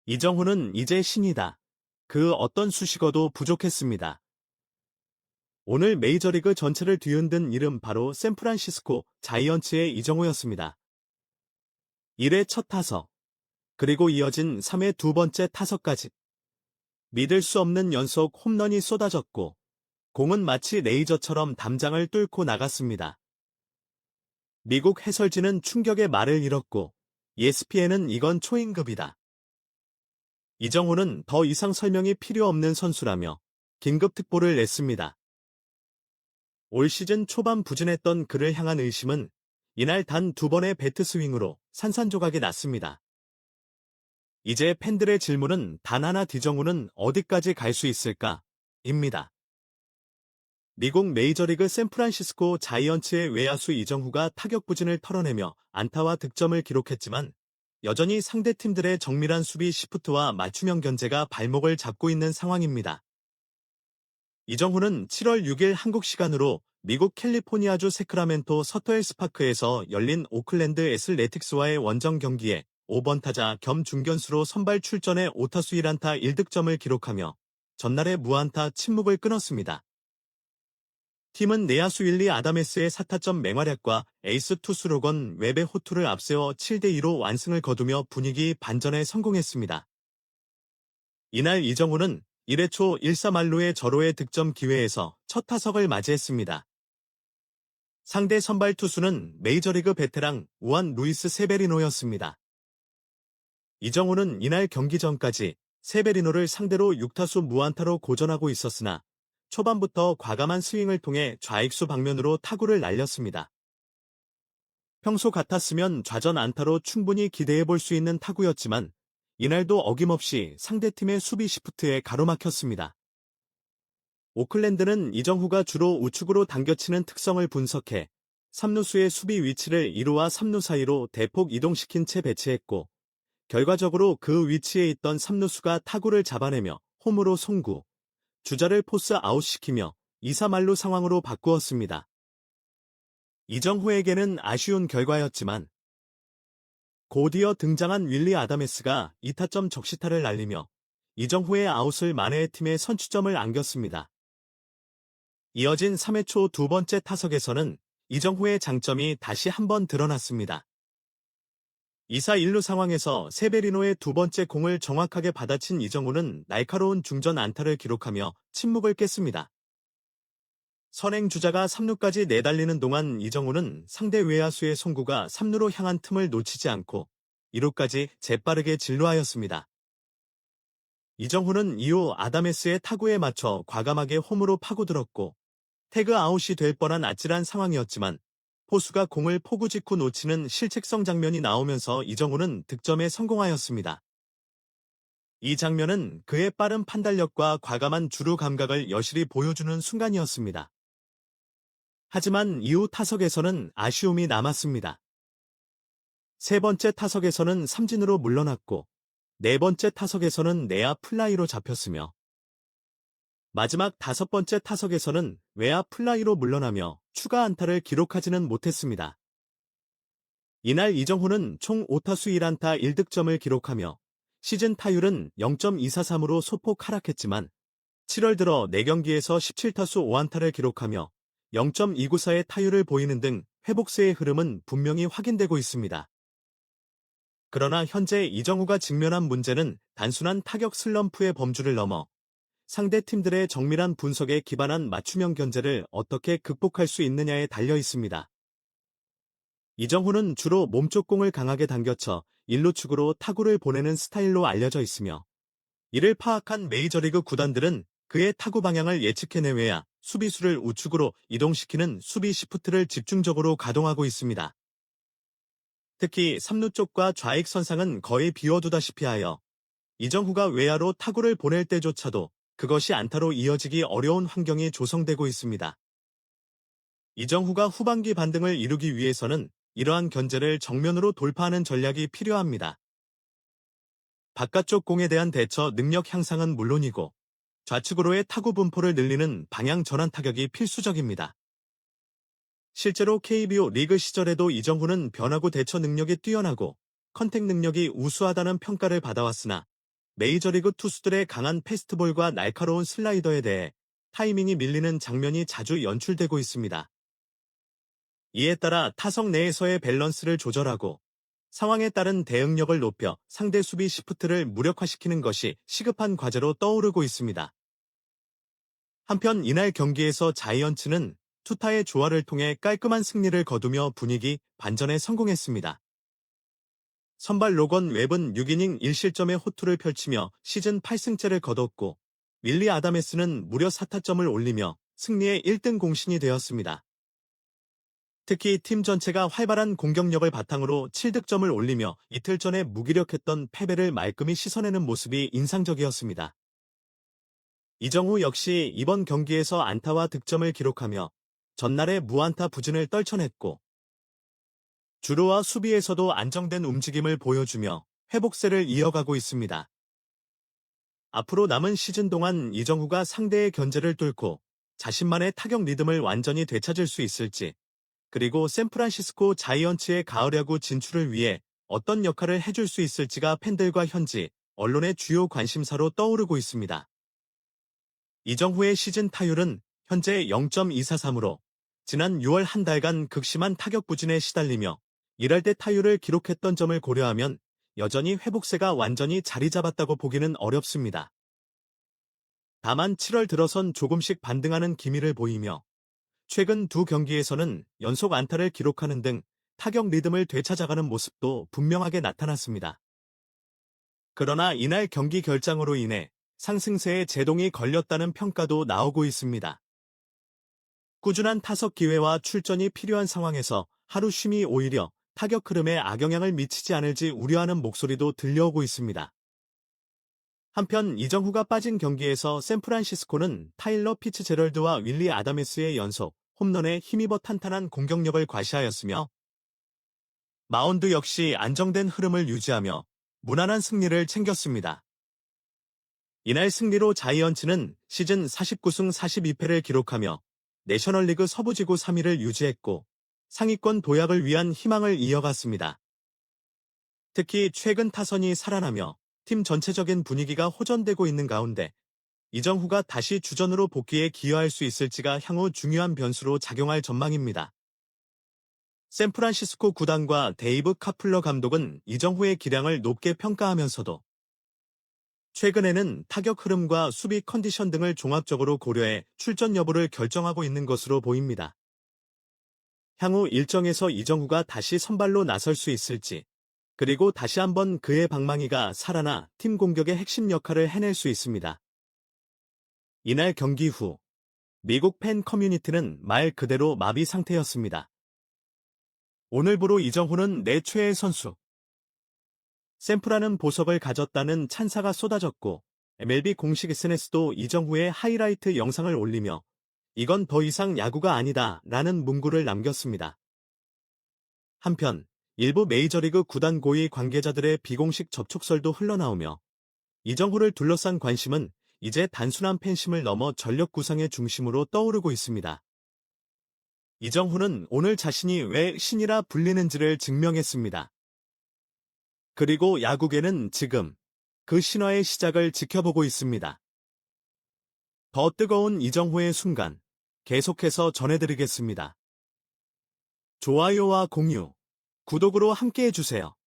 이정후는 이제 신이다. 그 어떤 수식어도 부족했습니다. 오늘 메이저리그 전체를 뒤흔든 이름 바로 샌프란시스코 자이언츠의 이정후였습니다. 1회 첫 타석, 그리고 이어진 3회 두 번째 타석까지. 믿을 수 없는 연속 홈런이 쏟아졌고, 공은 마치 레이저처럼 담장을 뚫고 나갔습니다. 미국 해설진은 충격의 말을 잃었고, ESPN은 이건 초인급이다. 이정후는 더 이상 설명이 필요 없는 선수라며 긴급 특보를 냈습니다. 올 시즌 초반 부진했던 그를 향한 의심은 이날 단 2번의 배트 스윙으로 산산조각이 났습니다. 이제 팬들의 질문은 단 하나, 이정후는 어디까지 갈 수 있을까? 입니다. 미국 메이저리그 샌프란시스코 자이언츠의 외야수 이정후가 타격 부진을 털어내며 안타와 득점을 기록했지만 여전히 상대팀들의 정밀한 수비 시프트와 맞춤형 견제가 발목을 잡고 있는 상황입니다. 이정후는 7월 6일 한국 시간으로 미국 캘리포니아주 세크라멘토 서터헬스파크에서 열린 오클랜드 애슬레틱스와의 원정 경기에 5번 타자 겸 중견수로 선발 출전해 5타수 1안타 1득점을 기록하며 전날의 무안타 침묵을 끊었습니다. 팀은 내야수 1, 2 아다메스의 4타점 맹활약과 에이스 투수 로건 웹의 호투를 앞세워 7대2로 완승을 거두며 분위기 반전에 성공했습니다. 이날 이정후는 1회 초 1사말루의 절호의 득점 기회에서 첫 타석을 맞이했습니다. 상대 선발 투수는 메이저리그 베테랑 우안 루이스 세베리노였습니다. 이정후는 이날 경기 전까지 세베리노를 상대로 6타수 무안타로 고전하고 있었으나 초반부터 과감한 스윙을 통해 좌익수 방면으로 타구를 날렸습니다. 평소 같았으면 좌전 안타로 충분히 기대해볼 수 있는 타구였지만 이날도 어김없이 상대팀의 수비 시프트에 가로막혔습니다. 오클랜드는 이정후가 주로 우측으로 당겨치는 특성을 분석해 3루수의 수비 위치를 2루와 3루 사이로 대폭 이동시킨 채 배치했고 결과적으로 그 위치에 있던 3루수가 타구를 잡아내며 홈으로 송구, 주자를 포스 아웃시키며 2사말루 상황으로 바꾸었습니다. 이정후에게는 아쉬운 결과였지만 곧이어 등장한 윌리 아다메스가 2타점 적시타를 날리며 이정후의 아웃을 만회해 팀의 선취점을 안겼습니다. 이어진 3회 초 두 번째 타석에서는 이정후의 장점이 다시 한번 드러났습니다. 2사 1루 상황에서 세베리노의 두 번째 공을 정확하게 받아친 이정후는 날카로운 중전 안타를 기록하며 침묵을 깼습니다. 선행 주자가 3루까지 내달리는 동안 이정후는 상대 외야수의 송구가 3루로 향한 틈을 놓치지 않고 2루까지 재빠르게 진루하였습니다. 이정후는 이후 아다메스의 타구에 맞춰 과감하게 홈으로 파고들었고 태그 아웃이 될 뻔한 아찔한 상황이었지만 포수가 공을 포구 직후 놓치는 실책성 장면이 나오면서 이정후는 득점에 성공하였습니다. 이 장면은 그의 빠른 판단력과 과감한 주루 감각을 여실히 보여주는 순간이었습니다. 하지만 이후 타석에서는 아쉬움이 남았습니다. 세 번째 타석에서는 삼진으로 물러났고 네 번째 타석에서는 내야 플라이로 잡혔으며 마지막 다섯 번째 타석에서는 외야 플라이로 물러나며 추가 안타를 기록하지는 못했습니다. 이날 이정후는 총 5타수 1안타 1득점을 기록하며 시즌 타율은 0.243으로 소폭 하락했지만 7월 들어 4경기에서 17타수 5안타를 기록하며 0.294의 타율을 보이는 등 회복세의 흐름은 분명히 확인되고 있습니다. 그러나 현재 이정후가 직면한 문제는 단순한 타격 슬럼프의 범주를 넘어 상대 팀들의 정밀한 분석에 기반한 맞춤형 견제를 어떻게 극복할 수 있느냐에 달려 있습니다. 이정후는 주로 몸쪽 공을 강하게 당겨쳐 1루 축으로 타구를 보내는 스타일로 알려져 있으며 이를 파악한 메이저리그 구단들은 그의 타구 방향을 예측해내외야 수비수를 우측으로 이동시키는 수비 시프트를 집중적으로 가동하고 있습니다. 특히 3루 쪽과 좌익 선상은 거의 비워두다시피 하여 이정후가 외야로 타구를 보낼 때조차도 그것이 안타로 이어지기 어려운 환경이 조성되고 있습니다. 이정후가 후반기 반등을 이루기 위해서는 이러한 견제를 정면으로 돌파하는 전략이 필요합니다. 바깥쪽 공에 대한 대처 능력 향상은 물론이고 좌측으로의 타구 분포를 늘리는 방향 전환 타격이 필수적입니다. 실제로 KBO 리그 시절에도 이정후는 변화구 대처 능력이 뛰어나고 컨택 능력이 우수하다는 평가를 받아왔으나 메이저리그 투수들의 강한 패스트볼과 날카로운 슬라이더에 대해 타이밍이 밀리는 장면이 자주 연출되고 있습니다. 이에 따라 타석 내에서의 밸런스를 조절하고 상황에 따른 대응력을 높여 상대 수비 시프트를 무력화시키는 것이 시급한 과제로 떠오르고 있습니다. 한편 이날 경기에서 자이언츠는 투타의 조화를 통해 깔끔한 승리를 거두며 분위기 반전에 성공했습니다. 선발 로건 웹은 6이닝 1실점의 호투를 펼치며 시즌 8승째를 거뒀고 윌리 아다메스는 무려 4타점을 올리며 승리의 1등 공신이 되었습니다. 특히 팀 전체가 활발한 공격력을 바탕으로 7득점을 올리며 이틀 전에 무기력했던 패배를 말끔히 씻어내는 모습이 인상적이었습니다. 이정후 역시 이번 경기에서 안타와 득점을 기록하며 전날의 무안타 부진을 떨쳐냈고 주루와 수비에서도 안정된 움직임을 보여주며 회복세를 이어가고 있습니다. 앞으로 남은 시즌 동안 이정후가 상대의 견제를 뚫고 자신만의 타격 리듬을 완전히 되찾을 수 있을지, 그리고 샌프란시스코 자이언츠의 가을 야구 진출을 위해 어떤 역할을 해줄 수 있을지가 팬들과 현지, 언론의 주요 관심사로 떠오르고 있습니다. 이정후의 시즌 타율은 현재 0.243으로 지난 6월 한 달간 극심한 타격 부진에 시달리며 이럴 때 타율을 기록했던 점을 고려하면 여전히 회복세가 완전히 자리 잡았다고 보기는 어렵습니다. 다만 7월 들어선 조금씩 반등하는 기미를 보이며 최근 두 경기에서는 연속 안타를 기록하는 등 타격 리듬을 되찾아가는 모습도 분명하게 나타났습니다. 그러나 이날 경기 결장으로 인해 상승세에 제동이 걸렸다는 평가도 나오고 있습니다. 꾸준한 타석 기회와 출전이 필요한 상황에서 하루 쉼이 오히려 타격 흐름에 악영향을 미치지 않을지 우려하는 목소리도 들려오고 있습니다. 한편 이정후가 빠진 경기에서 샌프란시스코는 타일러 피츠제럴드와 윌리 아다메스의 연속 홈런에 힘입어 탄탄한 공격력을 과시하였으며 마운드 역시 안정된 흐름을 유지하며 무난한 승리를 챙겼습니다. 이날 승리로 자이언츠는 시즌 49승 42패를 기록하며 내셔널리그 서부지구 3위를 유지했고 상위권 도약을 위한 희망을 이어갔습니다. 특히 최근 타선이 살아나며 팀 전체적인 분위기가 호전되고 있는 가운데 이정후가 다시 주전으로 복귀에 기여할 수 있을지가 향후 중요한 변수로 작용할 전망입니다. 샌프란시스코 구단과 데이브 카플러 감독은 이정후의 기량을 높게 평가하면서도 최근에는 타격 흐름과 수비 컨디션 등을 종합적으로 고려해 출전 여부를 결정하고 있는 것으로 보입니다. 향후 일정에서 이정후가 다시 선발로 나설 수 있을지, 그리고 다시 한번 그의 방망이가 살아나 팀 공격의 핵심 역할을 해낼 수 있습니다. 이날 경기 후 미국 팬 커뮤니티는 말 그대로 마비 상태였습니다. 오늘부로 이정후는 내 최애 선수. 샌프란은 보석을 가졌다는 찬사가 쏟아졌고 MLB 공식 SNS도 이정후의 하이라이트 영상을 올리며 이건 더 이상 야구가 아니다 라는 문구를 남겼습니다. 한편 일부 메이저리그 구단 고위 관계자들의 비공식 접촉설도 흘러나오며 이정후를 둘러싼 관심은 이제 단순한 팬심을 넘어 전력 구상의 중심으로 떠오르고 있습니다. 이정후는 오늘 자신이 왜 신이라 불리는지를 증명했습니다. 그리고 야구계는 지금 그 신화의 시작을 지켜보고 있습니다. 더 뜨거운 이정후의 순간 계속해서 전해드리겠습니다. 좋아요와 공유, 구독으로 함께해주세요.